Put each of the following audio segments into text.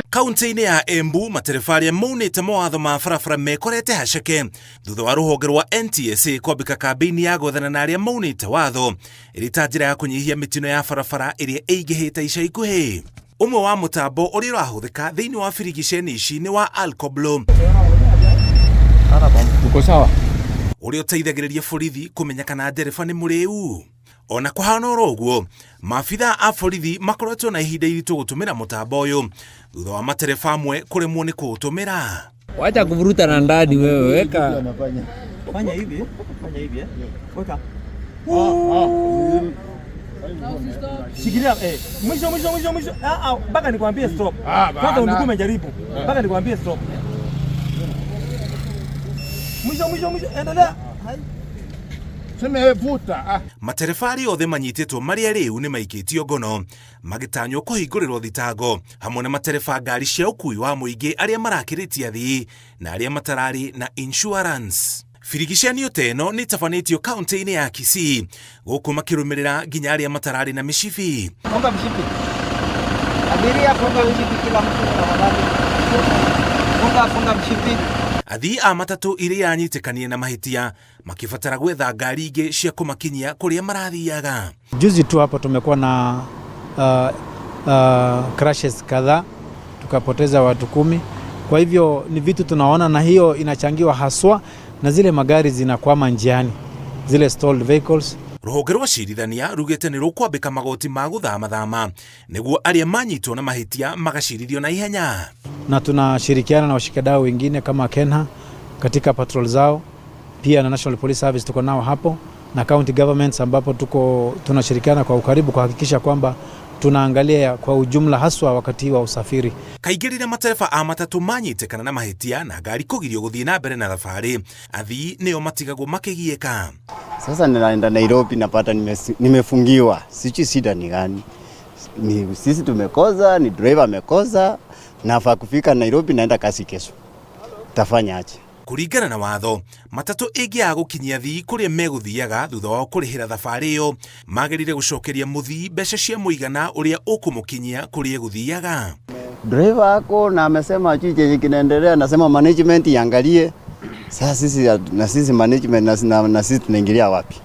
Kaunti-inĩ ya Embu matereba arĩa maunĩte mawatho ma barabara mekorete haceke thutha wa rũhonge rwa NTSA kwambĩka kambĩini ya gwethana na arĩa maunĩte watho ĩrĩ ta njĩra ya kũnyihia mĩtino ya barabara ĩrĩa ĩingĩhĩte ica ikuhĩ. Ũmwe wa mũtambo ũrĩa ũrahũthĩka thĩinĩ wa birigiceni ici nĩ wa Alcoblo ũrĩa ũteithagĩrĩria borithi kũmenya kana ndereba nĩ mũrĩu. Ona kũhana ũguo, maabitha a borithi makoretwo na ihinda iritũ gũtũmĩra mũtambo ũyũ thutha wa matereba amwe kũremwo nĩ kũũtũmĩra. Wacha kuvuruta na ndani wewe, weka. Fanya hivi, weka. Shikilia mwisho. Mpaka nikwambie stop. Kwanza ulikuwa umejaribu. Mpaka nikwambie stop. Mwisho, endelea. Matereba othe manyitĩtwo marĩa rĩu nĩ maikĩtio ngono magĩtanywo kũhingũrĩrwo thitango hamwe na matereba ngari cia ũkui wa mũingĩ arĩa marakĩrĩtie athii na arĩa matararĩ na insurance. Birigicanio ta ĩno nĩ tabanĩtio kaunti-inĩ ya Kisii gũkũ makĩrũmĩrĩra nginya arĩa matararĩ na mĩcibi. Funga mshipi. Abiria funga mshipi, kila mtu tafadhali. Funga mshipi. Athii a matatũ iria anyitĩkanie na mahĩtia makĩbatara gwetha ngari ingĩ cia kũmakinyia kũrĩa marathiaga. Juzi tu hapo tumekuwa na crashes kadhaa, tukapoteza watu 10. Kwa hivyo ni vitu tunaona, na hiyo inachangiwa haswa na zile magari zinakwama njiani, zile stalled vehicles. Rũhonge rwa cirithania rugĩte nĩ rũkwambĩka magoti ma gũthama nĩguo arĩa manyitwo na mahĩtia magacirithio na ihenya. Na tunashirikiana na washikadau wengine kama Kenha katika patrol zao, pia na National Police Service tuko nao hapo, na county governments ambapo tunashirikiana kwa ukaribu kuhakikisha kwamba tunaangalia kwa ujumla haswa wakati wa usafiri. Kaingĩ rĩrĩa matereba a matatũ manyitĩkana na mahĩtia na ngari kũgirio gũthiĩ na mbere na thabarĩ, athii nĩo matigagwo makĩgiĩka. Sasa ninaenda Nairobi napata nimefungiwa. Sijui shida ni gani. Ni sisi tumekoza, ni driver amekoza, nafaa kufika Nairobi naenda kazi kesho. Tafanya aje? Kũringana na watho, matatũ ĩngĩaga gũkinyia athii kũrĩa megũthiaga thutha wa kũrĩhĩra thabarĩ ĩyo, magĩrĩire gũcokeria mũthii mbeca cia mũigana ũrĩa ũkũmũkinyia kũrĩa egũthiaga. Driver ako na amesema juu chenye kinaendelea, nasema management iangalie. Sasa sisi management na sisi tunaingilia wapi?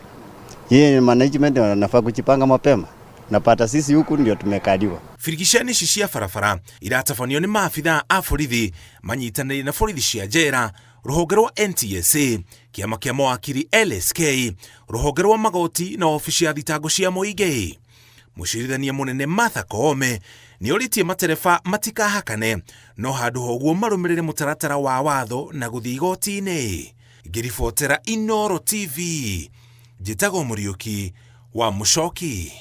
Yeye management wanafaa kujipanga mapema. Napata sisi huku ndio tumekadiwa. Birigiceni ici cia barabara iratabanio nĩ maabitha a borithi manyitanĩire na borithi cia njera, rũhonge rwa NTSA, kĩama kĩa mawakiri LSK, rũhonge rwa magoti na ofici ya thitango cia mũingĩ. Mũcirithania mũnene Martha Koome nĩ oritie matereba matikahakane, no handũ ha ũguo marũmĩrĩre mũtaratara wa watho na gũthiĩ igoti-inĩ. Ngĩribotera Inooro TV, njĩtagwo Mũriũki wa Mũchoki.